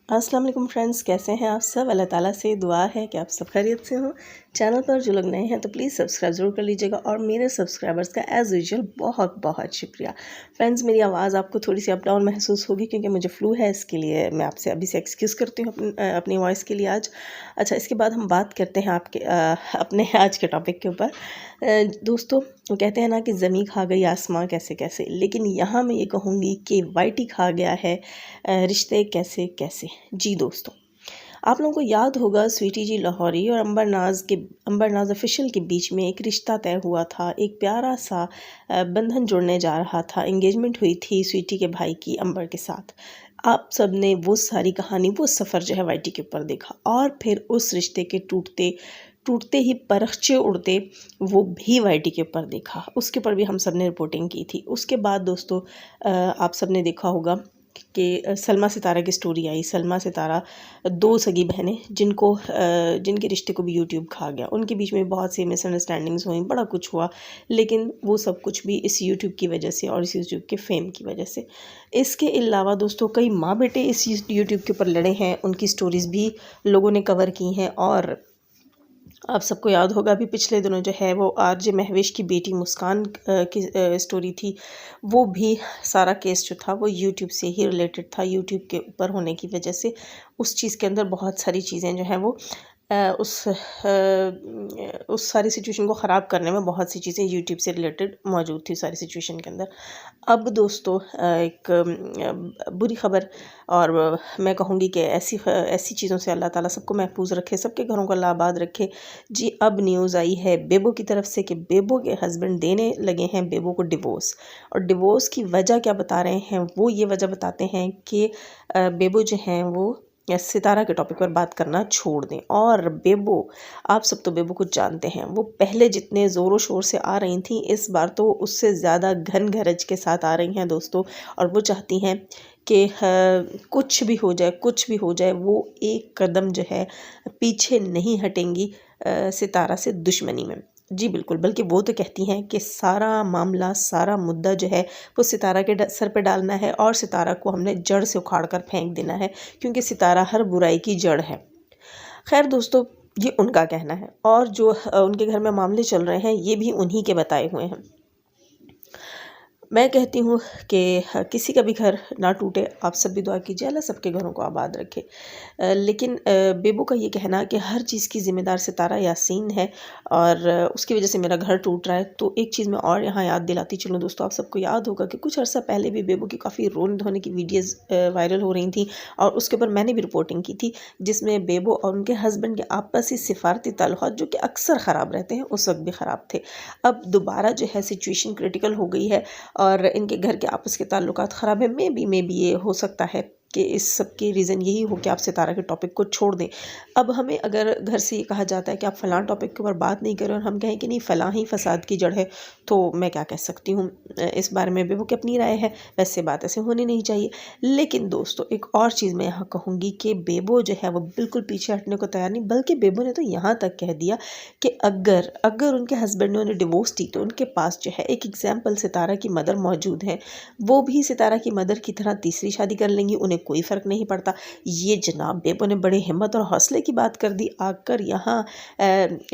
अस्सलाम वालेकुम फ्रेंड्स, कैसे हैं आप सब। अल्लाह ताला से दुआ है कि आप सब खैरियत से हों। चैनल पर जो लोग नए हैं तो प्लीज़ सब्सक्राइब ज़रूर कर लीजिएगा और मेरे सब्सक्राइबर्स का एज़ यूजुअल बहुत बहुत शुक्रिया। फ्रेंड्स, मेरी आवाज़ आपको थोड़ी सी अप डाउन महसूस होगी क्योंकि मुझे फ्लू है, इसके लिए मैं आपसे अभी से एक्सक्यूज़ करती हूँ अपनी वॉइस के लिए आज। अच्छा, इसके बाद हम बात करते हैं अपने आज के टॉपिक के ऊपर। दोस्तों, वो कहते हैं ना कि ज़मीं खा गई आसमां कैसे कैसे, लेकिन यहाँ मैं ये कहूँगी कि वाईटी खा गया है रिश्ते कैसे कैसे। जी दोस्तों, आप लोगों को याद होगा स्वीटी जी लाहौरी और अंबर नाज ऑफिशियल के बीच में एक रिश्ता तय हुआ था। एक प्यारा सा बंधन जुड़ने जा रहा था। एंगेजमेंट हुई थी स्वीटी के भाई की अंबर के साथ। आप सब ने वो सारी कहानी, वो सफ़र जो है वाईटी के ऊपर देखा और फिर उस रिश्ते के टूटते टूटते ही परखचे उड़ते वो भी वाईटी के ऊपर देखा। उसके ऊपर भी हम सब ने रिपोर्टिंग की थी। उसके बाद दोस्तों, आप सब ने देखा होगा कि सलमा सितारा की स्टोरी आई। सलमा सितारा दो सगी बहनें जिनके रिश्ते को भी यूट्यूब खा गया। उनके बीच में बहुत सी मिसअंडरस्टैंडिंग्स हुई, बड़ा कुछ हुआ, लेकिन वो सब कुछ भी इस यूट्यूब की वजह से और इस यूट्यूब के फेम की वजह से। इसके अलावा दोस्तों, कई माँ बेटे इस यूट्यूब के ऊपर लड़े हैं। उनकी स्टोरीज़ भी लोगों ने कवर की हैं। और आप सबको याद होगा अभी पिछले दिनों जो है वो आरजे महवेश की बेटी मुस्कान की स्टोरी थी। वो भी सारा केस जो था वो यूट्यूब से ही रिलेटेड था। यूट्यूब के ऊपर होने की वजह से उस चीज़ के अंदर बहुत सारी चीज़ें जो हैं वो उस सारी सिचुएशन को ख़राब करने में बहुत सी चीज़ें यूट्यूब से रिलेटेड मौजूद थी सारी सिचुएशन के अंदर। अब दोस्तों, एक बुरी ख़बर, और मैं कहूँगी कि ऐसी चीज़ों से अल्लाह ताला सबको महफूज रखे, सबके घरों को अल्लाह आबाद रखे। जी, अब न्यूज़ आई है बेबो की तरफ से कि बेबो के हस्बैंड देने लगे हैं बेबो को डिवोर्स। और डिवोर्स की वजह क्या बता रहे हैं, वो ये वजह बताते हैं कि बेबो जो हैं वो सितारा के टॉपिक पर बात करना छोड़ दें। और बेबो, आप सब तो बेबो को जानते हैं, वो पहले जितने ज़ोरों शोर से आ रही थी, इस बार तो उससे ज़्यादा घन गरज के साथ आ रही हैं दोस्तों। और वो चाहती हैं कि कुछ भी हो जाए, कुछ भी हो जाए, वो एक कदम जो है पीछे नहीं हटेंगी सितारा से दुश्मनी में। जी बिल्कुल, बल्कि वो तो कहती हैं कि सारा मामला, सारा मुद्दा जो है वो सितारा के सर पे डालना है और सितारा को हमने जड़ से उखाड़ कर फेंक देना है, क्योंकि सितारा हर बुराई की जड़ है। खैर दोस्तों, ये उनका कहना है और जो उनके घर में मामले चल रहे हैं ये भी उन्हीं के बताए हुए हैं। मैं कहती हूँ कि किसी का भी घर ना टूटे। आप सब भी दुआ कीजिए, अल्लाह सबके घरों को आबाद रखे। लेकिन बेबो का ये कहना कि हर चीज़ की ज़िम्मेदार सितारा यासीन है और उसकी वजह से मेरा घर टूट रहा है। तो एक चीज़ मैं और यहाँ याद दिलाती चलूँ दोस्तों, आप सबको याद होगा कि कुछ अर्सा पहले भी बेबो की काफ़ी रोने धोने की वीडियोज़ वायरल हो रही थी और उसके ऊपर मैंने भी रिपोर्टिंग की थी, जिसमें बेबो और उनके हस्बैंड के आपसी सिफारती ताल्लुकात जो कि अक्सर ख़राब रहते हैं, उस वक्त भी ख़राब थे। अब दोबारा जो है सिचुएशन क्रिटिकल हो गई है और इनके घर के आपस के ताल्लुकात ख़राब है। मे बी ये हो सकता है कि इस सब की रीज़न यही हो कि आप सितारा के टॉपिक को छोड़ दें। अब हमें अगर घर से ये कहा जाता है कि आप फ़लाँ टॉपिक के ऊपर बात नहीं करें और हम कहें कि नहीं फ़लाँ ही फ़साद की जड़ है, तो मैं क्या कह सकती हूँ। इस बारे में बेबो की अपनी राय है, वैसे बात ऐसे होनी नहीं चाहिए। लेकिन दोस्तों, एक और चीज़ मैं यहाँ कहूँगी कि बेबो जो है वो बिल्कुल पीछे हटने को तैयार नहीं, बल्कि बेबो ने तो यहाँ तक कह दिया कि अगर उनके हस्बैंड ने उन्हें डिवोर्स दी तो उनके पास जो है एक एग्जाम्पल सितारा की मदर मौजूद है, वो भी सितारा की मदर की तरह तीसरी शादी कर लेंगी, उन्हें कोई फ़र्क नहीं पड़ता। ये जनाब बेबो ने बड़े हिम्मत और हौसले की बात कर दी आकर यहाँ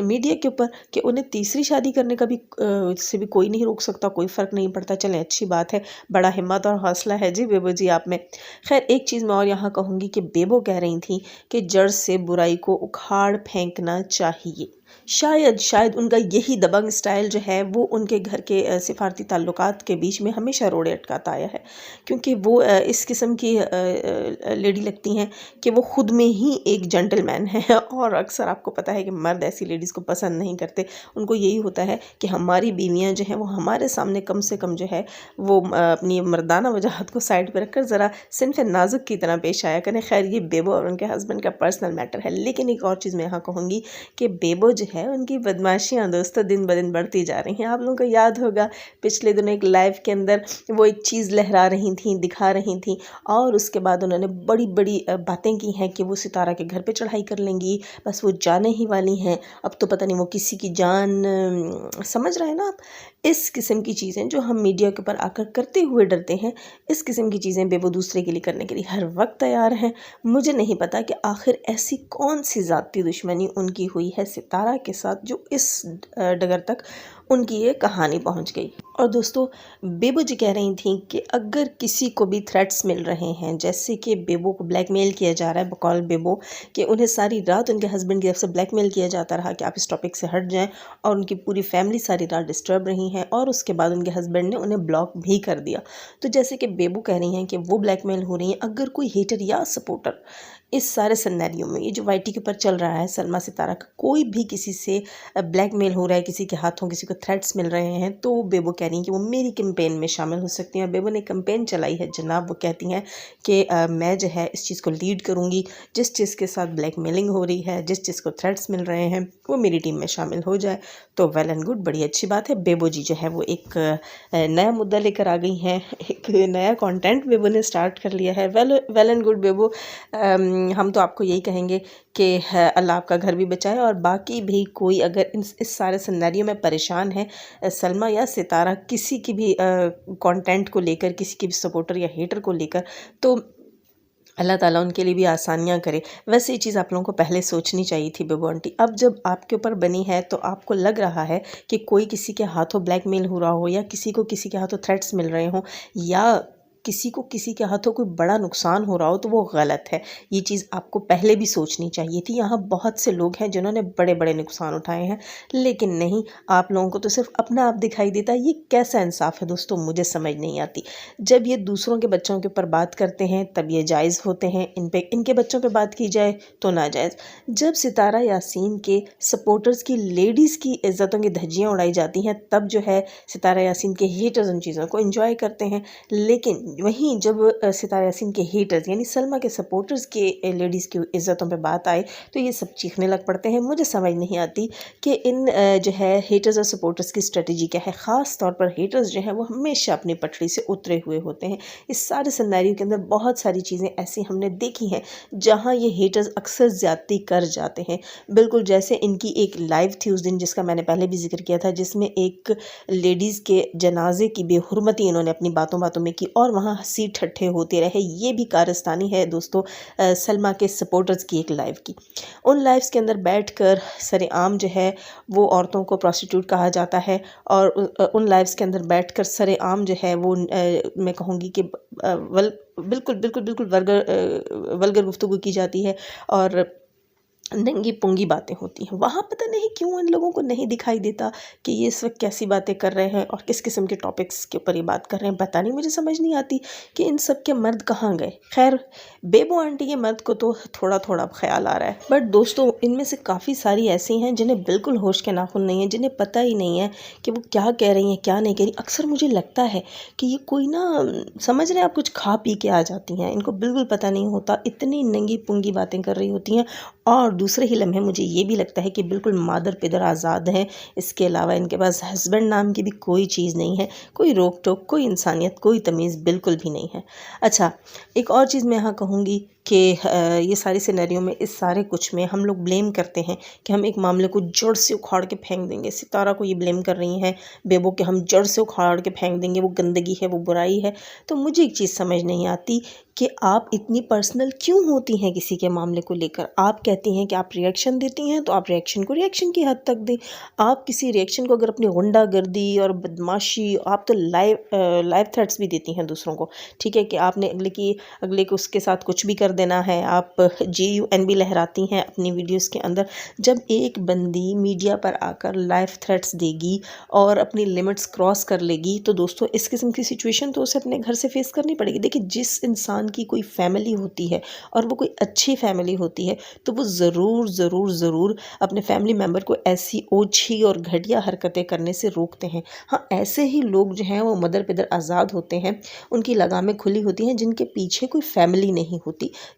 मीडिया के ऊपर कि उन्हें तीसरी शादी करने का भी इससे भी कोई नहीं रोक सकता, कोई फ़र्क नहीं पड़ता। चलें, अच्छी बात है, बड़ा हिम्मत और हौसला है जी बेबो जी आप में। खैर, एक चीज़ मैं और यहाँ कहूँगी कि बेबो कह रही थी कि जड़ से बुराई को उखाड़ फेंकना चाहिए। शायद उनका यही दबंग स्टाइल जो है वो उनके घर के सिफारती ताल्लुकात के बीच में हमेशा रोड़े अटकाता आया है, क्योंकि वो इस किस्म की लेडी लगती हैं कि वो ख़ुद में ही एक जेंटलमैन है और अक्सर आपको पता है कि मर्द ऐसी लेडीज़ को पसंद नहीं करते। उनको यही होता है कि हमारी बीवियां जो हैं वो हमारे सामने कम से कम जो है वो अपनी मर्दाना वजाहत को साइड पर रखकर ज़रा सिनफ़ नाजुक की तरह पेश आया करें। खैर, ये बेबो और उनके हस्बैंड का पर्सनल मैटर है। लेकिन एक और चीज़ मैं यहाँ कहूँगी कि बेबो जो है उनकी बदमाशियाँ दोस्तों दिन ब दिन बढ़ती जा रही हैं। आप लोगों को याद होगा पिछले दिनों एक लाइव के अंदर वो एक चीज़ लहरा रही थी, दिखा रही थी, और उसके बाद उन्होंने बड़ी बड़ी बातें की हैं कि वो सितारा के घर पे चढ़ाई कर लेंगी, बस वो जाने ही वाली हैं, अब तो पता नहीं वो किसी की जान, समझ रहे हैं ना आप। इस किस्म की चीज़ें जो हम मीडिया के ऊपर आकर करते हुए डरते हैं, इस किस्म की चीज़ें बेबो दूसरे के लिए करने के लिए हर वक्त तैयार हैं। मुझे नहीं पता कि आखिर ऐसी कौन सी ज़ाती दुश्मनी उनकी हुई है सितारा के साथ जो इस डगर तक उनकी ये कहानी पहुंच गई। और दोस्तों बेबो जी कह रही थी कि अगर किसी को भी थ्रेट्स मिल रहे हैं, जैसे कि बेबो को ब्लैकमेल किया जा रहा है, बकौल बेबो कि उन्हें सारी रात उनके हस्बैंड की तरफ से ब्लैकमेल किया जाता रहा कि आप इस टॉपिक से हट जाएं, और उनकी पूरी फैमिली सारी रात डिस्टर्ब रही हैं, और उसके बाद उनके हस्बैंड ने उन्हें ब्लॉक भी कर दिया। तो जैसे कि बेबो कह रही हैं कि वो ब्लैकमेल हो रही हैं, अगर कोई हेटर या सपोर्टर इस सारे सिनेरियो में, ये जो वाईटी के ऊपर चल रहा है सलमा सितारा का, कोई भी किसी से ब्लैकमेल हो रहा है, किसी के हाथों किसी को थ्रेट्स मिल रहे हैं, तो बेबो कह रही हैं कि वो मेरी कैंपेन में शामिल हो सकती हैं। और बेबो ने कैंपेन चलाई है जनाब, वो कहती हैं कि मैं जो है इस चीज़ को लीड करूँगी, जिस चीज़ के साथ ब्लैकमेलिंग हो रही है, जिस चीज़ को थ्रेट्स मिल रहे हैं, वो मेरी टीम में शामिल हो जाए। तो वेल एंड गुड, बड़ी अच्छी बात है। बेबो जी जो है वो एक नया मुद्दा लेकर आ गई हैं, एक नया कंटेंट बेबो ने स्टार्ट कर लिया है। वेल एंड गुड बेबो, हम तो आपको यही कहेंगे कि अल्लाह आपका घर भी बचाए, और बाकी भी कोई अगर इस सारे सिनेरियो में परेशान है, सलमा या सितारा किसी की भी कंटेंट को लेकर, किसी की भी सपोर्टर या हेटर को लेकर, तो अल्लाह ताला उनके लिए भी आसानियाँ करे। वैसे ये चीज़ आप लोगों को पहले सोचनी चाहिए थी बेबो आंटी। अब जब आपके ऊपर बनी है तो आपको लग रहा है कि कोई किसी के हाथों ब्लैकमेल हो रहा हो, या किसी को किसी के हाथों थ्रेट्स मिल रहे हों, या किसी को किसी के हाथों कोई बड़ा नुकसान हो रहा हो, तो वो गलत है। ये चीज़ आपको पहले भी सोचनी चाहिए थी। यहाँ बहुत से लोग हैं जिन्होंने बड़े बड़े नुकसान उठाए हैं, लेकिन नहीं, आप लोगों को तो सिर्फ अपना आप दिखाई देता है। ये कैसा इंसाफ है दोस्तों, मुझे समझ नहीं आती। जब ये दूसरों के बच्चों के ऊपर बात करते हैं तब ये जायज़ होते हैं, इनके बच्चों पे बात की जाए तो नाजायज़। जब सितारा यासीन के सपोर्टर्स की, लेडीज़ की इज़्ज़तों की धज्जियाँ उड़ाई जाती हैं, तब जो है सितारा यासीन के हेटर्स उन चीज़ों को एंजॉय करते हैं। लेकिन वहीं जब सितारा यासीन के हेटर्स यानी सलमा के सपोर्टर्स के लेडीज़ की इज़्ज़तों पे बात आए तो ये सब चीखने लग पड़ते हैं। मुझे समझ नहीं आती कि इन जो है हेटर्स और सपोर्टर्स की स्ट्रेटजी क्या है। ख़ास तौर पर हेटर्स जो हैं वो हमेशा अपनी पटरी से उतरे हुए होते हैं। इस सारे सिनेरियो के अंदर बहुत सारी चीज़ें ऐसी हमने देखी हैं जहाँ ये हेटर्स अक्सर ज़्यादती कर जाते हैं। बिल्कुल जैसे इनकी एक लाइव थी उस दिन, जिसका मैंने पहले भी जिक्र किया था, जिसमें एक लेडीज़ के जनाजे की बेहुरमती इन्होंने अपनी बातों बातों में की, और वहाँ हंसी ठट्ठे होते रहे। ये भी कारस्तानी है दोस्तों सलमा के सपोर्टर्स की एक लाइव की। उन लाइव्स के अंदर बैठकर सरेआम जो है वो औरतों को प्रोस्टिट्यूट कहा जाता है, और उन लाइव्स के अंदर बैठकर सरेआम जो है वो मैं कहूँगी कि बिल्कुल बिल्कुल बिल्कुल वल्गर गुफ्तगू की जाती है, और नंगी पुंगी बातें होती हैं। वहाँ पता नहीं क्यों इन लोगों को नहीं दिखाई देता कि ये इस वक्त कैसी बातें कर रहे हैं और किस किस्म के टॉपिक्स के ऊपर ये बात कर रहे हैं। पता नहीं, मुझे समझ नहीं आती कि इन सब के मर्द कहाँ गए। खैर, बेबो आंटी के मर्द को तो थोड़ा थोड़ा ख्याल आ रहा है, बट दोस्तों इनमें से काफ़ी सारी ऐसी हैं जिन्हें बिल्कुल होश के नाखुन नहीं है, जिन्हें पता ही नहीं है कि वो क्या कह रही हैं क्या नहीं कह रही। अक्सर मुझे लगता है कि ये कोई ना, समझ रहे हैं आप, कुछ खा पी के आ जाती हैं, इनको बिल्कुल पता नहीं होता, इतनी नंगी पुंगी बातें कर रही होती हैं। और दूसरे ही लम्हे मुझे ये भी लगता है कि बिल्कुल मादर पिदर आज़ाद हैं। इसके अलावा इनके पास हस्बैंड नाम की भी कोई चीज़ नहीं है, कोई रोक टोक, कोई इंसानियत, कोई तमीज़ बिल्कुल भी नहीं है। अच्छा, एक और चीज़ मैं यहाँ कहूँगी कि ये सारी सिनेरियो में, इस सारे कुछ में हम लोग ब्लेम करते हैं कि हम एक मामले को जड़ से उखाड़ के फेंक देंगे। सितारा को ये ब्लेम कर रही हैं बेबो के, हम जड़ से उखाड़ के फेंक देंगे, वो गंदगी है, वो बुराई है। तो मुझे एक चीज़ समझ नहीं आती कि आप इतनी पर्सनल क्यों होती हैं किसी के मामले को लेकर। आप कहती हैं कि आप रिएक्शन देती हैं तो आप रिएक्शन को रिएक्शन की हद तक दें। आप किसी रिएक्शन को अगर अपनी गुंडागर्दी और बदमाशी, आप तो लाइव थ्रेट्स भी देती हैं दूसरों को। ठीक है कि आपने अगले को उसके साथ कुछ भी कर देना है, आप GUN भी लहराती हैं अपनी वीडियोस के अंदर। जब एक बंदी मीडिया पर आकर लाइव थ्रेट्स देगी और अपनी लिमिट्स क्रॉस कर लेगी, तो दोस्तों इस किस्म की सिचुएशन तो उसे अपने घर से फेस करनी पड़ेगी। देखिए, जिस इंसान की कोई फैमिली होती है और वो कोई अच्छी फैमिली होती है, तो वो ज़रूर ज़रूर ज़रूर अपने फैमिली मेम्बर को ऐसी ओछी और घटिया हरकतें करने से रोकते हैं। हाँ, ऐसे ही लोग जो हैं वो मदर पिदर आज़ाद होते हैं, उनकी लगामें खुली होती हैं, जिनके पीछे कोई फैमिली नहीं होती।